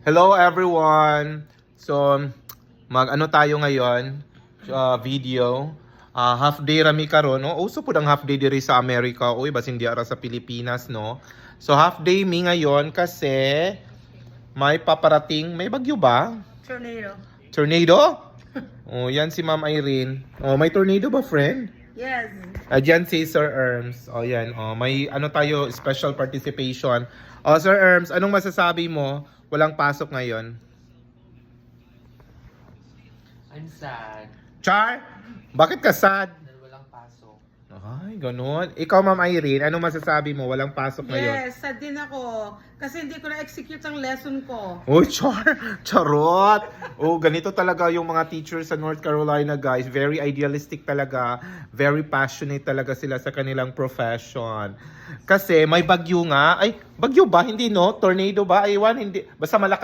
Hello everyone! So, mag-ano tayo ngayon? Video. Half day rami karon, no? Uso po ang half day diri sa Amerika. Uy, bas hindi ara sa Pilipinas, no? So, half day mi ngayon kasi may paparating. May bagyo ba? Tornado. Tornado? Oh, yan si Ma'am Irene. Oh, may tornado ba, friend? Yes. Diyan si Sir Erms. O yan, may ano tayo, special participation. Sir Erms, anong masasabi mo? Walang pasok ngayon. I'm sad. Char? Bakit ka sad? Dahil walang pasok. Ay, ganun. Ikaw, Ma'am Irene, anong masasabi mo? Walang pasok ngayon. Yes, sad din ako. Kasi hindi ko na-execute ang lesson ko. Uy, charot! Ganito talaga yung mga teachers sa North Carolina, guys. Very idealistic talaga. Very passionate talaga sila sa kanilang profession. Kasi may bagyo nga. Ay, bagyo ba? Hindi, no? Tornado ba? Aywan, hindi. Basta malakas.